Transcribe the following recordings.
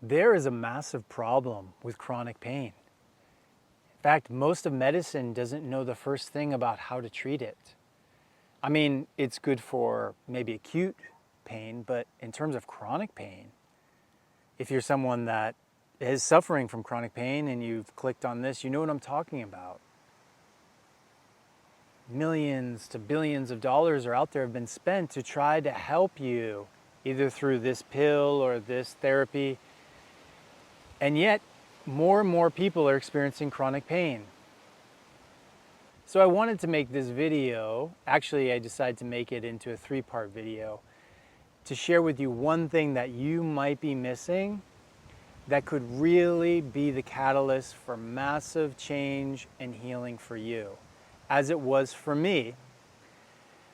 There is a massive problem with chronic pain. In fact, most of medicine doesn't know the first thing about how to treat it. I mean, it's good for maybe acute pain, but in terms of chronic pain, if you're someone that is suffering from chronic pain and you've clicked on this, you know what I'm talking about. Millions to billions of dollars are out there have been spent to try to help you, either through this pill or this therapy. And yet, more and more people are experiencing chronic pain. So I wanted to make this video, actually I decided to make it into a 3-part video, to share with you one thing that you might be missing that could really be the catalyst for massive change and healing for you, as it was for me.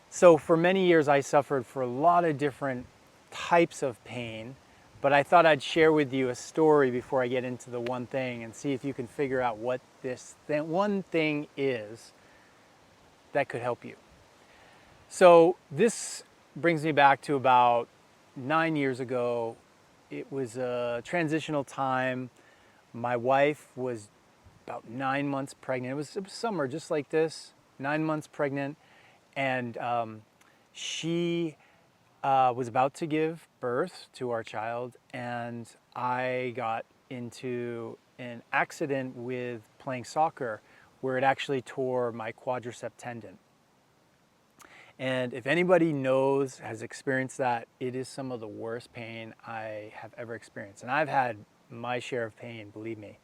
So for many years I suffered for a lot of different types of pain, but I thought I'd share with you a story before I get into the one thing and see if you can figure out what this one thing is that could help you. So this brings me back to about 9 years ago. It was a transitional time. My wife was about 9 months pregnant. It was summer just like this, 9 months pregnant. And she was about to give birth to our child. And I got into an accident with playing soccer where it actually tore my quadricep tendon. And if anybody knows, has experienced that, it is some of the worst pain I have ever experienced. And I've had my share of pain, believe me.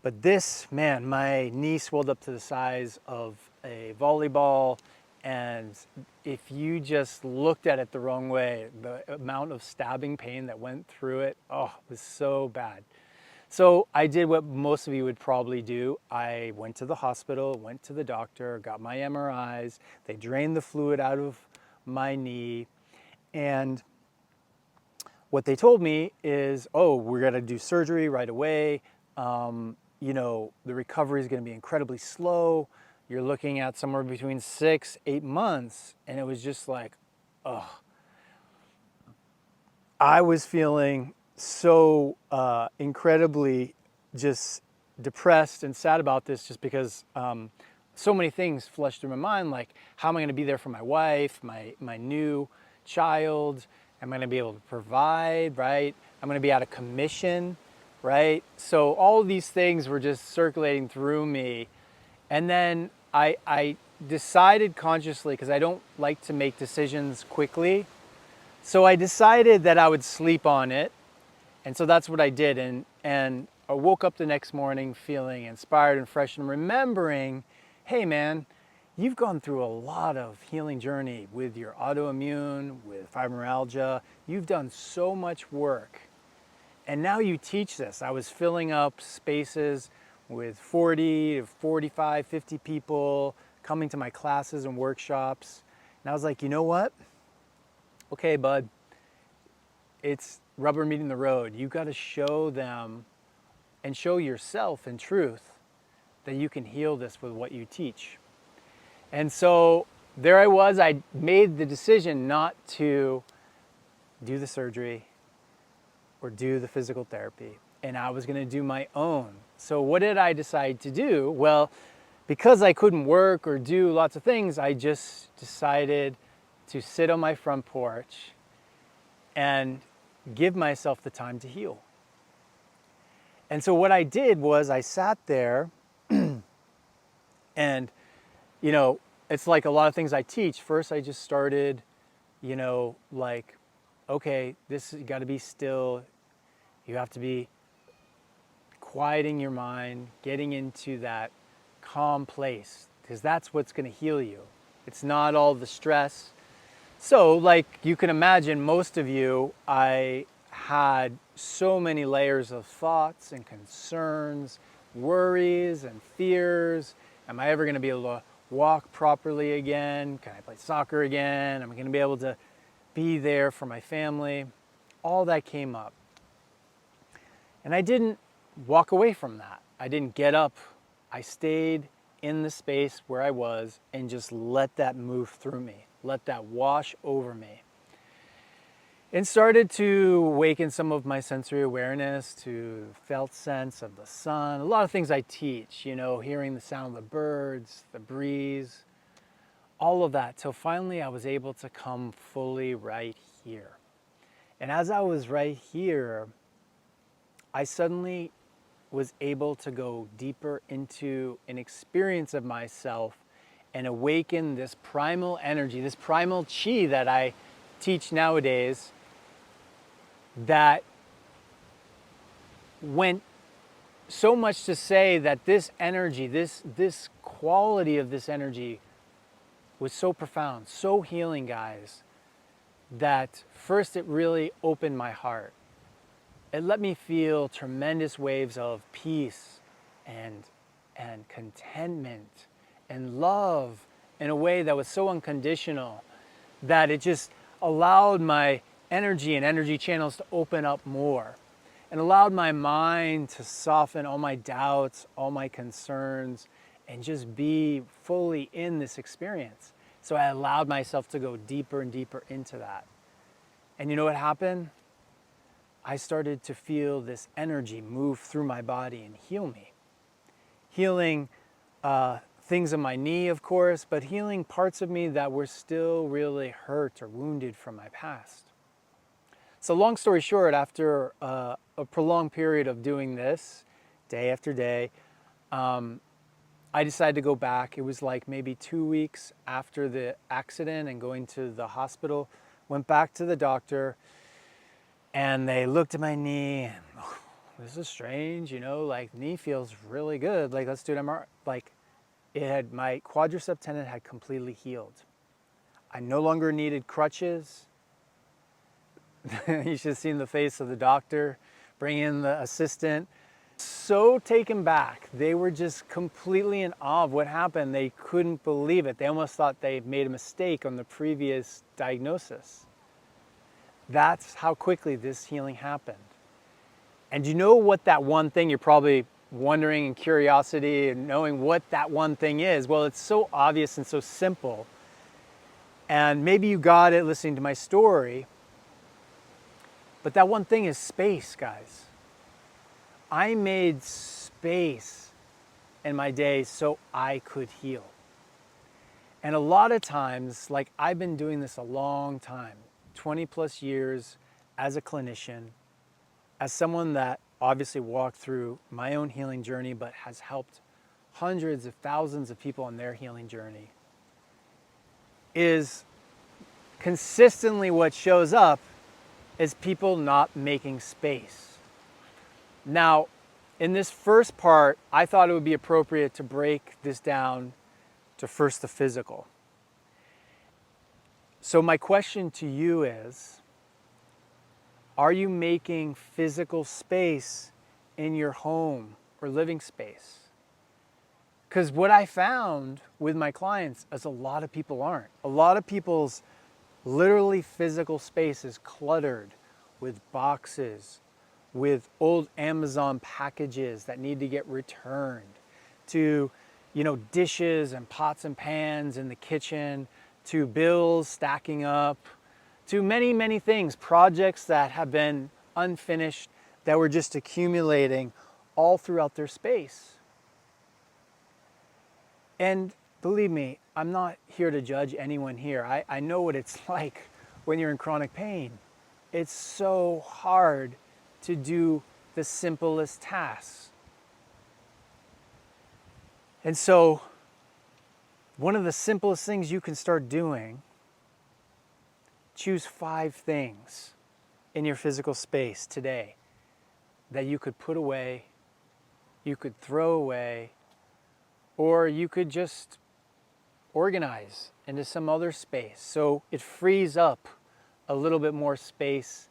But this, man, my knee swelled up to the size of a volleyball. And if you just looked at it the wrong way, the amount of stabbing pain that went through it, oh, it was so bad. So I did what most of you would probably do. I went to the hospital, went to the doctor, got my MRIs. They drained the fluid out of my knee. And what they told me is, oh, we're going to do surgery right away. You know, the recovery is going to be incredibly slow. You're looking at somewhere between 6-8 months. And it was just like, oh, I was feeling so incredibly just depressed and sad about this, just because so many things flushed through my mind, like how am I going to be there for my wife, my new child? Am I going to be able to provide, right? I'm going to be out of commission, right? So all of these things were just circulating through me. And then I decided consciously, because I don't like to make decisions quickly, so I decided that I would sleep on it. And so that's what I did. And I woke up the next morning feeling inspired and fresh and remembering, hey man, you've gone through a lot of healing journey with your autoimmune, with fibromyalgia. You've done so much work. And now you teach this. I was filling up spaces with 40 to 45, 50 people coming to my classes and workshops. And I was like, you know what? Okay, bud, it's rubber meeting the road. You got to show them and show yourself in truth that you can heal this with what you teach. And so there I was. I made the decision not to do the surgery or do the physical therapy, and I was going to do my own. So what did I decide to do? Well, because I couldn't work or do lots of things, I just decided to sit on my front porch and give myself the time to heal. And so what I did was I sat there and, you know, it's like a lot of things I teach. First, I just started, you know, like, okay, you got to be still. You have to be quieting your mind, getting into that calm place, because that's what's going to heal you. It's not all the stress. So like you can imagine, most of you, I had so many layers of thoughts and concerns, worries and fears. Am I ever going to be able to walk properly again? Can I play soccer again? Am I going to be able to be there for my family? All that came up. And I didn't walk away from that. I didn't get up. I stayed in the space where I was and just let that move through me. Let that wash over me. and started to awaken some of my sensory awareness to felt sense of the sun. A lot of things I teach, you know, hearing the sound of the birds, the breeze, all of that, till finally I was able to come fully right here. And as I was right here, I suddenly was able to go deeper into an experience of myself and awaken this primal energy, this primal chi that I teach nowadays, that went so much to say that this energy, this quality of this energy was so profound, so healing, guys, that first it really opened my heart. It let me feel tremendous waves of peace and contentment and love in a way that was so unconditional that it just allowed my energy and energy channels to open up more, and allowed my mind to soften all my doubts, all my concerns, and just be fully in this experience. So I allowed myself to go deeper and deeper into that. And you know what happened? I started to feel this energy move through my body and heal me. Healing things in my knee, of course, but healing parts of me that were still really hurt or wounded from my past. So long story short, after a prolonged period of doing this, day after day, I decided to go back. It was like maybe 2 weeks after the accident and going to the hospital. Went back to the doctor, and they looked at my knee, and oh, this is strange, you know, like knee feels really good. Like, let's do an MRI. Like, my quadricep tendon had completely healed. I no longer needed crutches. You should have seen the face of the doctor, bring in the assistant. So taken back. They were just completely in awe of what happened. They couldn't believe it. They almost thought they made a mistake on the previous diagnosis. That's how quickly this healing happened. And you know what that one thing, you're probably wondering in curiosity and knowing what that one thing is. Well, it's so obvious and so simple. And maybe you got it listening to my story. But that one thing is space, guys. I made space in my day so I could heal. And a lot of times, like, I've been doing this a long time, 20 plus years as a clinician, as someone that obviously walked through my own healing journey, but has helped hundreds of thousands of people on their healing journey, is consistently what shows up is people not making space. Now, in this first part, I thought it would be appropriate to break this down to first the physical. So my question to you is, are you making physical space in your home or living space? Because what I found with my clients is a lot of people aren't. A lot of people's literally physical space is cluttered with boxes, with old Amazon packages that need to get returned, to, you know, dishes and pots and pans in the kitchen, to bills stacking up, to many, many things, projects that have been unfinished that were just accumulating all throughout their space. And believe me, I'm not here to judge anyone here. I know what it's like when you're in chronic pain. It's so hard to do the simplest tasks. And so, one of the simplest things you can start doing, choose 5 things in your physical space today that you could put away, you could throw away, or you could just organize into some other space so it frees up a little bit more space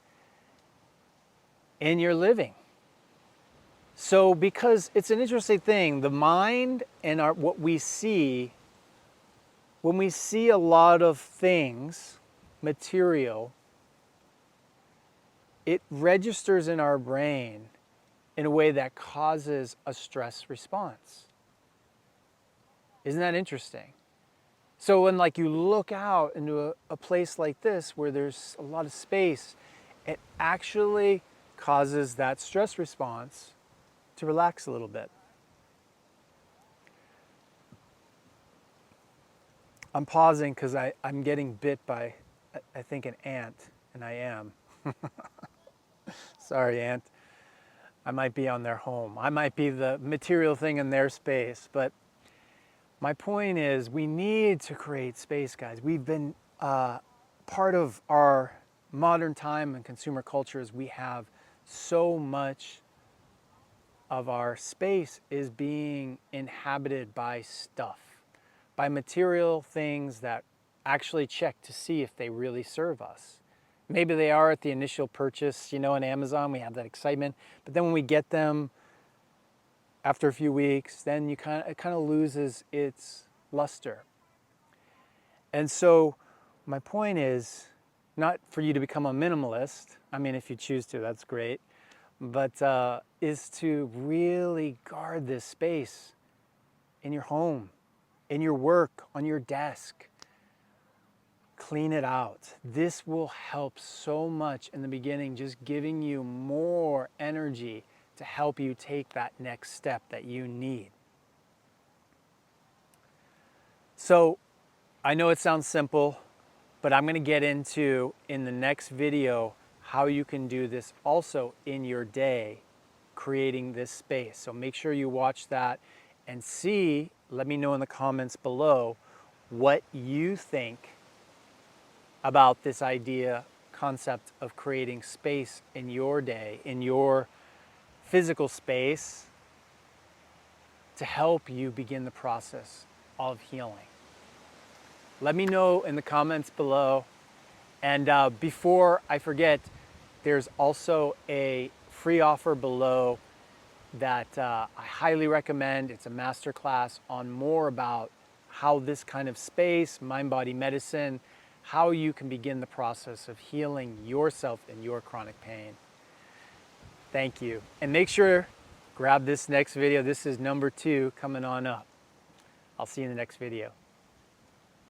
in your living. So, because it's an interesting thing, the mind and what we see, when we see a lot of things, material, it registers in our brain in a way that causes a stress response. Isn't that interesting? So when like you look out into a place like this where there's a lot of space, it actually causes that stress response to relax a little bit. I'm pausing because I'm getting bit by, I think, an ant, and I am. Sorry, ant. I might be on their home. I might be the material thing in their space. But my point is, we need to create space, guys. We've been part of our modern time and consumer cultures. We have so much of our space is being inhabited by stuff, by material things that actually check to see if they really serve us. Maybe they are at the initial purchase, you know, on Amazon, we have that excitement. But then when we get them after a few weeks, then it kind of loses its luster. And so my point is not for you to become a minimalist. I mean, if you choose to, that's great. But is to really guard this space in your home, in your work, on your desk. Clean it out. This will help so much in the beginning, just giving you more energy to help you take that next step that you need. So I know it sounds simple, but I'm going to get into in the next video how you can do this also in your day, creating this space. So make sure you watch that and see, let me know in the comments below what you think about this concept of creating space in your day, in your physical space, to help you begin the process of healing. Let me know in the comments below. And before I forget, there's also a free offer below that I highly recommend. It's a masterclass on more about how this kind of space, mind-body medicine, how you can begin the process of healing yourself in your chronic pain. Thank you. And make sure, grab this next video. This is number 2 coming on up. I'll see you in the next video.